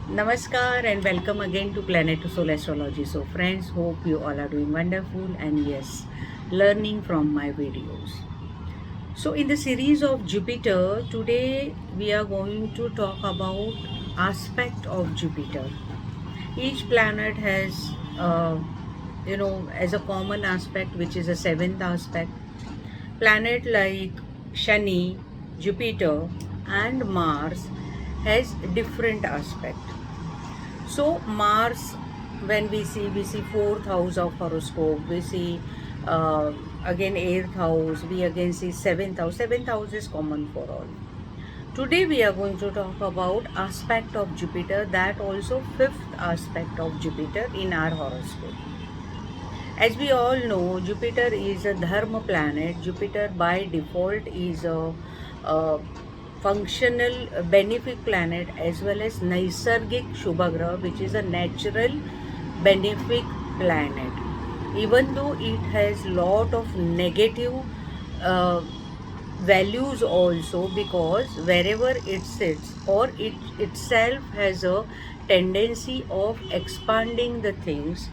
Namaskar and welcome again to Planet to Soul Astrology. So, friends, hope you all are doing wonderful and yes, learning from my videos. So, in the series of Jupiter, today we are going to talk about aspect of Jupiter. Each planet has, as a common aspect, which is a seventh aspect. Planet like Shani, Jupiter, and Mars has different aspect. So Mars, when we see fourth house of horoscope. We see uh, again eighth house. We again see seventh house. Seventh house is common for all. Today we are going to talk about aspect of Jupiter. That also fifth aspect of Jupiter in our horoscope. As we all know, Jupiter is a dharma planet. Jupiter by default is a functional benefic planet as well as Naisargik Shubhagraha, which is a natural benefic planet. Even though it has lot of negative uh, values also, because wherever it sits or it itself has a tendency of expanding the things,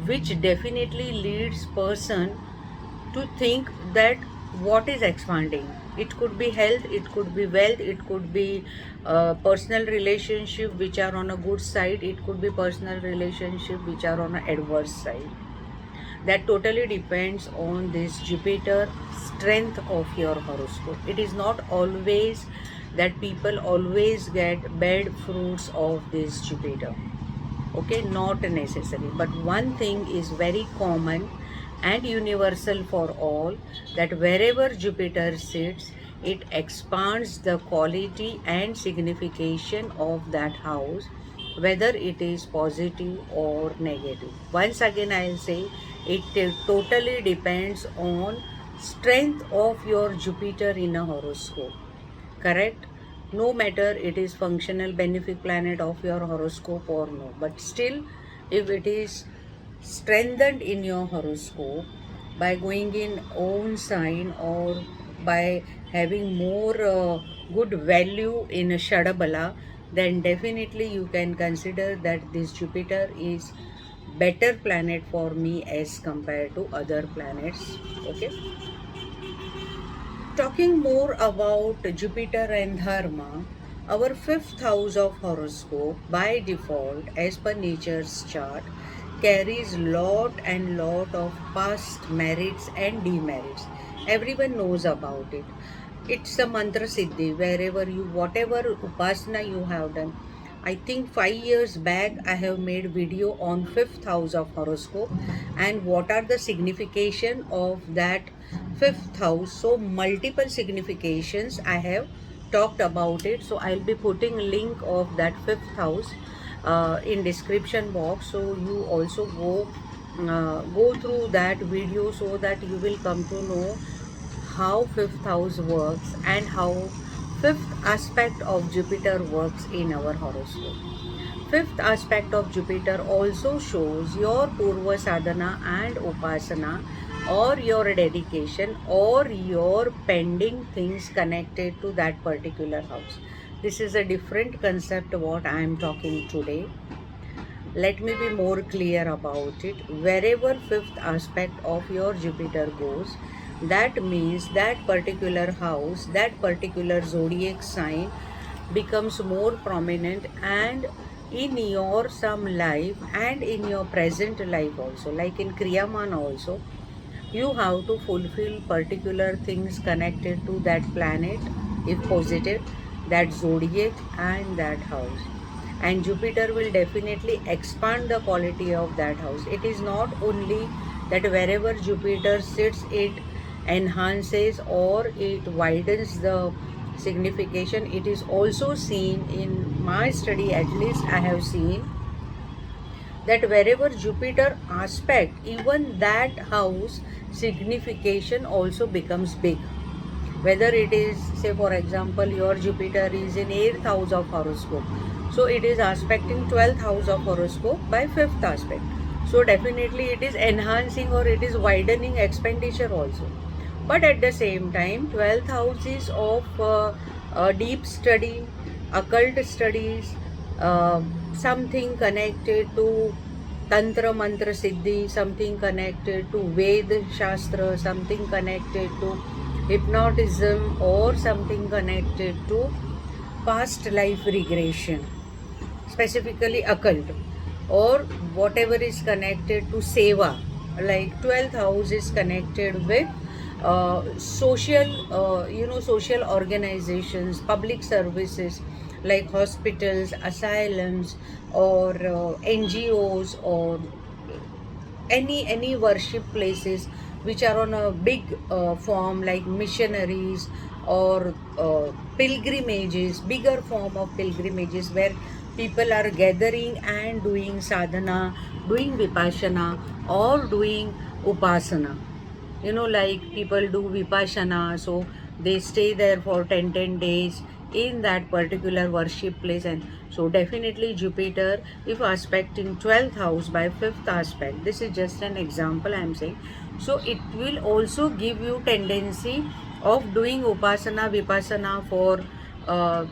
which definitely leads person to think that what is expanding. It could be health, it could be wealth, it could be personal relationship which are on a good side, it could be personal relationship which are on a adverse side. That totally depends on this Jupiter strength of your horoscope. It is not always that people always get bad fruits of this Jupiter. Okay, not necessary. But one thing is very common and universal for all, that wherever Jupiter sits, it expands the quality and signification of that house, whether it is positive or negative. Once again, I'll say it totally depends on strength of your Jupiter in a horoscope. Correct? No matter it is functional benefic planet of your horoscope or no, but still, if it is strengthened in your horoscope by going in own sign or by having more good value in a Shadabala, then definitely you can consider that this Jupiter is better planet for me as compared to other planets. Okay, talking more about Jupiter and Dharma, our fifth house of horoscope by default, as per nature's chart, carries lot and lot of past merits and demerits. Everyone knows about it. It's a mantra siddhi wherever you, whatever upasana you have done. I think 5 years back I have made video on fifth house of horoscope and what are the signification of that fifth house. So multiple significations I have talked about it. So I'll be putting link of that fifth house in description box. So you also go through that video so that you will come to know how fifth house works and how fifth aspect of Jupiter works in our horoscope. Fifth aspect of Jupiter also shows your Purva Sadhana and Upasana, or your dedication or your pending things connected to that particular house. This is a different concept what I am talking today. Let me be more clear about it. Wherever fifth aspect of your Jupiter goes, that means that particular house, that particular zodiac sign becomes more prominent and in your some life and in your present life also, like in Kriyaman also, you have to fulfill particular things connected to that planet, if positive, that zodiac and that house. And Jupiter will definitely expand the quality of that house. It is not only that wherever Jupiter sits, it enhances or it widens the signification. It is also seen in my study, at least I have seen that wherever Jupiter aspect, even that house signification also becomes big. Whether it is, say for example, your Jupiter is in 8th house of horoscope, so it is aspecting 12th house of horoscope by 5th aspect. So definitely it is enhancing or it is widening expenditure also. But at the same time, 12th house is of deep study, occult studies, something connected to Tantra Mantra Siddhi, something connected to Ved Shastra, something connected to hypnotism, or something connected to past life regression, specifically occult, or whatever is connected to seva. Like 12th house is connected with social organizations, public services, like hospitals, asylums, or NGOs, or any worship places which are on a big form, like missionaries, or pilgrimages, bigger form of pilgrimages, where people are gathering and doing sadhana, doing vipassana, or doing upasana. Like people do vipassana, so they stay there for 10 days in that particular worship place. And so definitely Jupiter, if aspecting 12th house by 5th aspect, this is just an example I am saying. So it will also give you tendency of doing upasana vipassana for uh,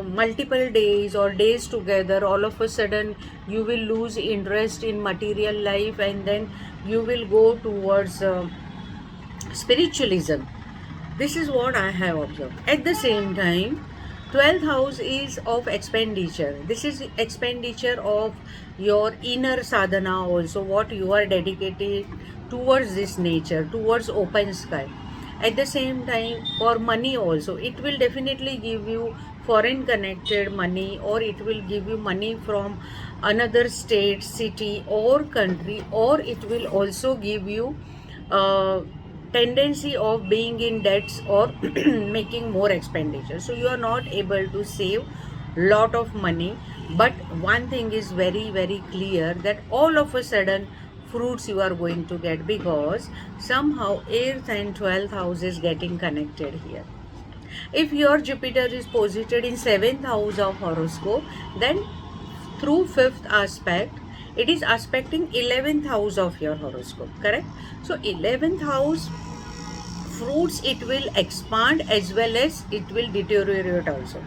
multiple days or days together. All of a sudden you will lose interest in material life, and then you will go towards spiritualism. This is what I have observed. At the same time, 12th house is of expenditure. This is expenditure of your inner sadhana also, what you are dedicated towards this nature, towards open sky. At the same time, for money also, it will definitely give you foreign connected money, or it will give you money from another state, city, or country, or it will also give you uh, tendency of being in debts, or making more expenditure. So you are not able to save lot of money. But one thing is very very clear, that all of a sudden fruits you are going to get, because somehow 8th and 12th house is getting connected here. If your Jupiter is posited in 7th house of horoscope, then through 5th aspect, it is aspecting 11th house of your horoscope, correct? So 11th house fruits, it will expand as well as it will deteriorate also.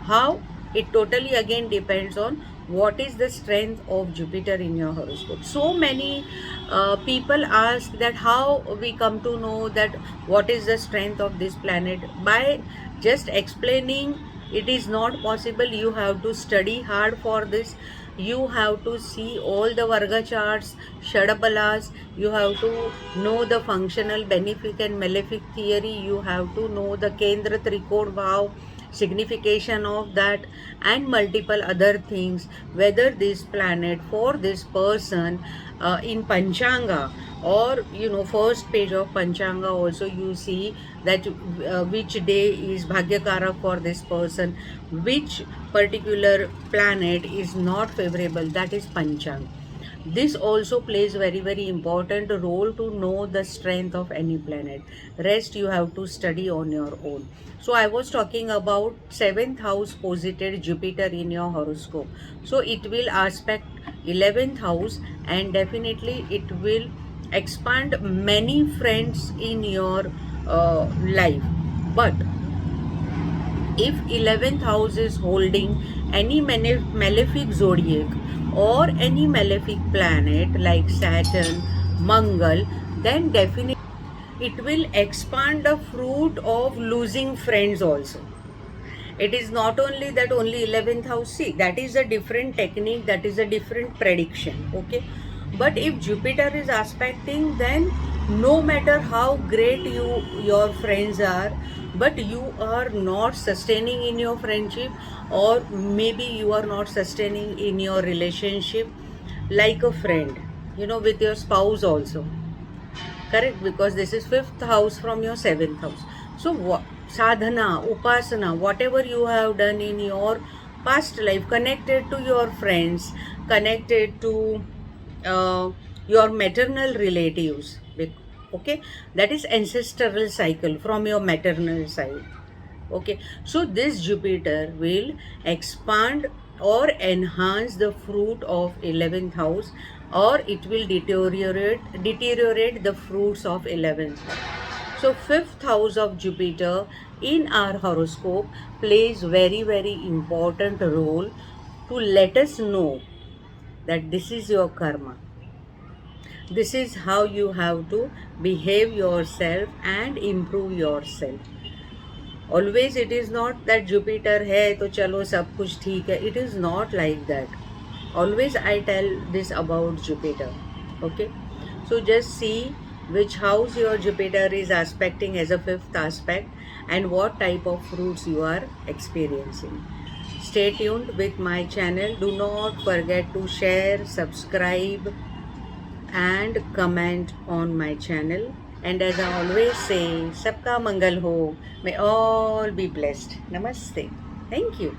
How? It totally again depends on what is the strength of Jupiter in your horoscope. So many people ask that how we come to know that what is the strength of this planet. By just explaining, it is not possible. You have to study hard for this. You have to see all the Varga charts, Shadabalas. You have to know the functional, benefic and malefic theory. You have to know the Kendra Trikod Bhav, signification of that, and multiple other things, whether this planet for this person in Panchanga, or first page of Panchanga also you see that which day is Bhagyakara for this person, which particular planet is not favorable, that is Panchang. This also plays very very important role to know the strength of any planet. Rest you have to study on your own. So I was talking about 7th house posited Jupiter in your horoscope. So it will aspect 11th house, and definitely it will expand many friends in your life. But if 11th house is holding any malefic zodiac, or any malefic planet like Saturn, Mangal, then definitely it will expand the fruit of losing friends also. It is not only that only 11th house, see, that is a different technique, that is a different prediction, okay? But if Jupiter is aspecting, then no matter how great your friends are, but you are not sustaining in your friendship, or maybe you are not sustaining in your relationship like a friend, with your spouse also, correct? Because this is 5th house from your 7th house. So sadhana, upasana, whatever you have done in your past life, connected to your friends, connected to uh, your maternal relatives, okay, that is ancestral cycle from your maternal side. Okay, so this Jupiter will expand or enhance the fruit of 11th house, or it will deteriorate the fruits of 11th house. So fifth house of Jupiter in our horoscope plays very important role to let us know that this is your karma. This is how you have to behave yourself and improve yourself. Always it is not that Jupiter है तो चलो सब कुछ ठीक है. It is not like that. Always I tell this about Jupiter. Okay. So just see which house your Jupiter is aspecting as a fifth aspect and what type of fruits you are experiencing. Stay tuned with my channel. Do not forget to share, subscribe and comment on my channel. And as I always say, Sabka Mangal Ho. May all be blessed. Namaste. Thank you.